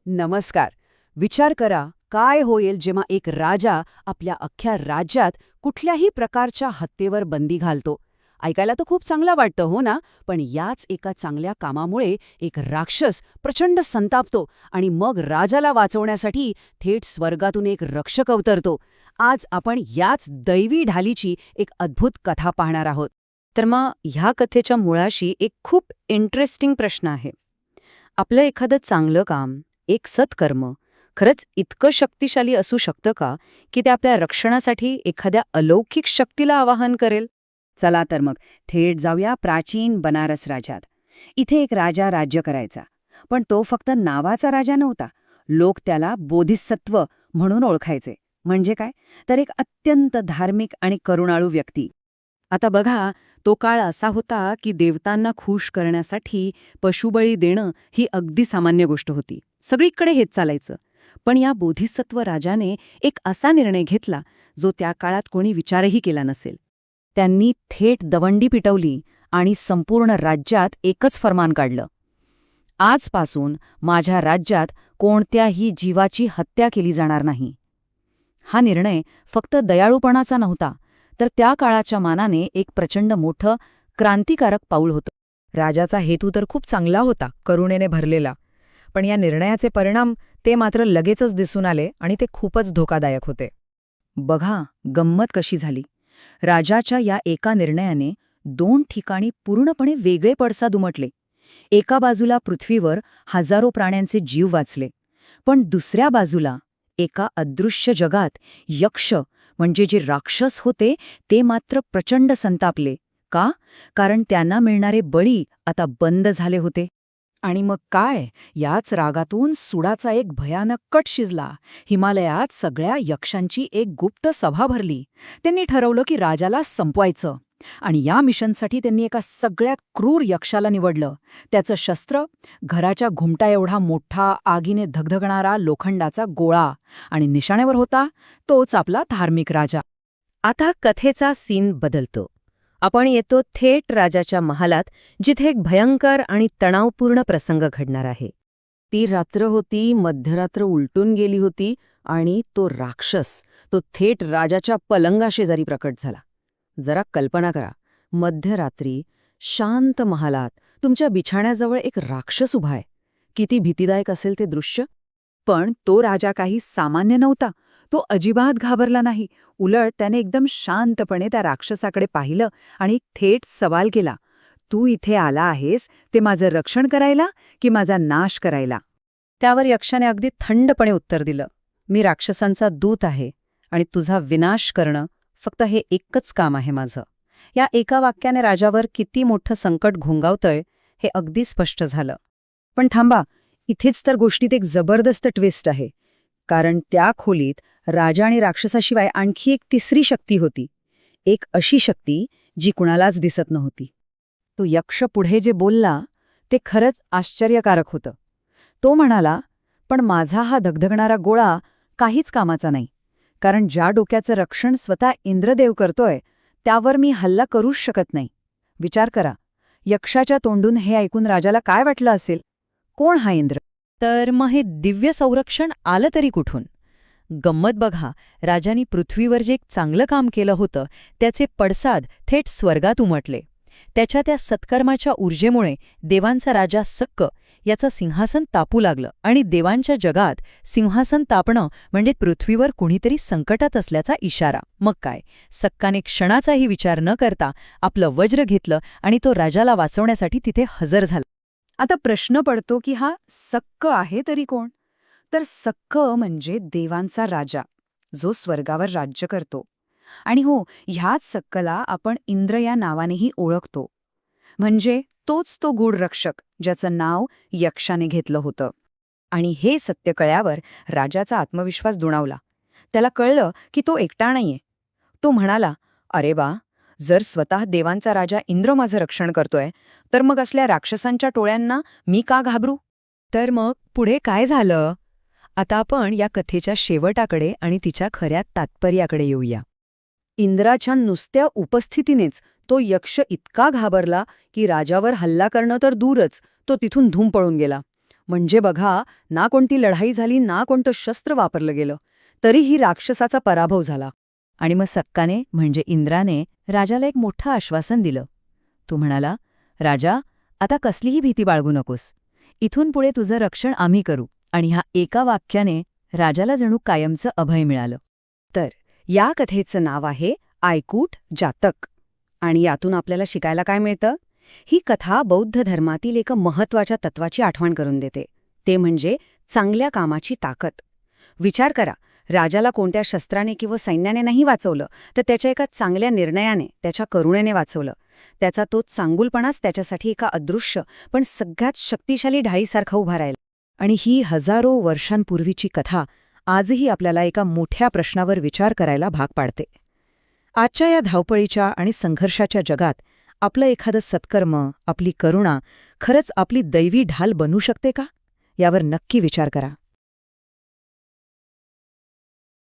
नमस्कार. विचार करा, काय होईल जेव्हा एक राजा आपल्या अख्ख्या राज्यात कुठल्याही प्रकारच्या हत्येवर बंदी घालतो. ऐकायला तर खूप चांगलं वाटतं, हो ना? पण याच एका चांगल्या कामामुळे एक राक्षस प्रचंड संतापतो आणि मग राजाला वाचवण्यासाठी थेट स्वर्गातून एक रक्षक अवतरतो. आज आपण याच दैवी ढालीची एक अद्भुत कथा पाहणार आहोत. तर मग ह्या कथेच्या मुळाशी एक खूप इंटरेस्टिंग प्रश्न आहे. आपलं एखादं चांगलं काम, एक सत्कर्म, खरंच इतकं शक्तिशाली असू शकतं का, की ते आपल्या रक्षणासाठी एखाद्या अलौकिक शक्तीला आवाहन करेल? चला तर मग थेट जाऊया प्राचीन बनारस राज्यात. इथे एक राजा राज्य करायचा. पण तो फक्त नावाचा राजा नव्हता. लोक त्याला बोधिसत्व म्हणून ओळखायचे. म्हणजे काय? तर एक अत्यंत धार्मिक आणि करुणाळू व्यक्ती. आता बघा, तो काळ असा होता की देवतांना खुश करण्यासाठी पशुबळी देणं ही अगदी सामान्य गोष्ट होती. सगळीकडे हेच चालायचं. पण या बोधिसत्व राजाने एक असा निर्णय घेतला जो त्या काळात कोणी विचारही केला नसेल. त्यांनी थेट दवंडी पिटवली आणि संपूर्ण राज्यात एकच फरमान काढलं. आजपासून माझ्या राज्यात कोणत्याही जीवाची हत्या केली जाणार नाही. हा निर्णय फक्त दयाळूपणाचा नव्हता, तर त्या काळाच्या मानाने एक प्रचंड मोठं क्रांतिकारक पाऊल होतं. राजाचा हेतू तर खूप चांगला होता, करुणेने भरलेला. पण या निर्णयाचे परिणाम ते मात्र लगेचच दिसून आले आणि ते खूपच धोकादायक होते. बघा, गंमत कशी झाली. राजाच्या या एका निर्णयाने 2 ठिकाणी पूर्णपणे वेगळे पडसाद उमटले. एका बाजूला पृथ्वीवर हजारो प्राण्यांचे जीव वाचले, पण दुसऱ्या बाजूला एका अदृश्य जगात यक्ष म्हणजे जे राक्षस होते ते मात्र प्रचंड संतापले. का? कारण त्यांना मिळणारे बळी आता बंद झाले होते. आणि मग काय, याच रागातून सुडाचा एक भयानक कट शिजला. हिमालयात सगळ्या यक्षांची एक गुप्त सभा भरली. त्यांनी ठरवलं की राजाला संपवायचं. आणि या मिशनसाठी त्यांनी एका सगळ्यात क्रूर यक्षाला निवडलं. त्याचं शस्त्र घराच्या घुमटा एवढा मोठा आगीने धगधगणारा लोखंडाचा गोळा, आणि निशाण्यावर होता तोच आपला धार्मिक राजा. आता कथेचा सीन बदलतो. आपण येतो थेट राजाच्या महालात, जिथे एक भयंकर आणि तणावपूर्ण प्रसंग घडणार आहे. ती रात्र होती, मध्यरात्र उलटून गेली होती आणि तो राक्षस तो थेट राजाच्या पलंगाशेजारी प्रकट झाला. जरा कल्पना करा, मध्यरात्री शांत महालात तुमच्या बिछाण्याजवळ एक राक्षस उभा आहे. किती भीतीदायक असेल ते दृश्य. पण तो राजा काही सामान्य नव्हता. तो अजिबात घाबरला नाही. उलट त्याने एकदम शांतपणे त्या राक्षसाकडे पाहिलं आणि थेट सवाल केला, तू इथे आला आहेस ते माझं रक्षण करायला की माझा नाश करायला? त्यावर यक्षाने अगदी थंडपणे उत्तर दिलं, मी राक्षसांचा दूत आहे आणि तुझा विनाश करणं फक्त हे एकच काम आहे माझं. या एका वाक्याने राजावर किती मोठं संकट घोंगावतंय हे अगदी स्पष्ट झालं. पण थांबा, इथेच तर गोष्टीत एक जबरदस्त ट्विस्ट आहे. कारण त्या खोलीत राजा आणि राक्षसाशिवाय आणखी एक तिसरी शक्ती होती. एक अशी शक्ती जी कुणालाच दिसत नव्हती. तो यक्ष पुढे जे बोलला ते खरंच आश्चर्यकारक होतं. तो म्हणाला, पण माझा हा धगधगणारा गोळा काहीच कामाचा नाही. कारण ज्या डोक्याचं रक्षण स्वतः इंद्रदेव करतोय त्यावर मी हल्ला करूच शकत नाही. विचार करा, यक्षाच्या तोंडून हे ऐकून राजाला काय वाटलं असेल? कोण हा इंद्र? तर मग हे दिव्य संरक्षण आलं तरी कुठून? गंमत बघा, राजांनी पृथ्वीवर जे एक चांगलं काम केलं होतं त्याचे पडसाद थेट स्वर्गात उमटले. त्याच्या त्या सत्कर्माच्या ऊर्जेमुळे देवांचा राजा सक्क याचं सिंहासन तापू लागलं, आणि देवांच्या जगात सिंहासन तापणं म्हणजे पृथ्वीवर कुणीतरी संकटात असल्याचा इशारा. मग काय, सक्काने क्षणाचाही विचार न करता आपलं वज्र घेतलं आणि तो राजाला वाचवण्यासाठी तिथे हजर झाला. आता प्रश्न पडतो की हा सक्क आहे तरी कोण? तर सक्क म्हणजे देवांचा राजा, जो स्वर्गावर राज्य करतो. आणि हो, ह्याच सक्कला आपण इंद्र या नावानेही ओळखतो. म्हणजे तोच तो गूढ रक्षक ज्याचं नाव यक्षाने घेतलं होतं. आणि हे सत्य कळल्यावर राजाचा आत्मविश्वास दुणावला. त्याला कळलं की तो एकटा नाहीये. तो म्हणाला, अरे बा, जर स्वतः देवांचा राजा इंद्र माझं रक्षण करतोय, तर मग असल्या राक्षसांच्या टोळ्यांना मी का घाबरू? तर मग पुढे काय झालं? आता आपण या कथेच्या शेवटाकडे आणि तिच्या खऱ्या तात्पर्याकडे येऊया. इंद्राच्या नुसत्या उपस्थितीनेच तो यक्ष इतका घाबरला की राजावर हल्ला करणं तर दूरच, तो तिथून धूम पळून गेला. म्हणजे बघा, ना कोणती लढाई झाली ना कोणतं शस्त्र वापरलं गेलं, तरीही राक्षसाचा पराभव झाला. आणि मग सक्काने म्हणजे इंद्राने राजाला एक मोठं आश्वासन दिलं. तो म्हणाला, राजा, आता कसलीही भीती बाळगू नकोस. इथून पुढे तुझं रक्षण आम्ही करू. आणि ह्या एका वाक्याने राजाला जणू कायमचं अभय मिळालं. तर या कथेचं नाव आहे आयकूट जातक. आणि यातून आपल्याला शिकायला काय मिळतं? ही कथा बौद्ध धर्मातील एका महत्त्वाच्या तत्वाची आठवण करून देते. ते म्हणजे चांगल्या कामाची ताकद. विचार करा, राजाला कोणत्या शस्त्राने किंवा सैन्याने नाही वाचवलं, तर त्याच्या एका चांगल्या निर्णयाने, त्याच्या करुणेने वाचवलं. त्याचा तो चांगुलपणाच त्याच्यासाठी एका अदृश्य पण सगळ्यात शक्तिशाली ढाळीसारखा उभा राहिला. आणि ही हजारो वर्षांपूर्वीची कथा आजही आपल्याला एका मोठ्या प्रश्नावर विचार करायला भाग पाडते. आजच्या या धावपळीच्या आणि संघर्षाच्या जगात आपलं एखादं सत्कर्म, आपली करुणा खरंच आपली दैवी ढाल बनू शकते का? यावर नक्की विचार करा.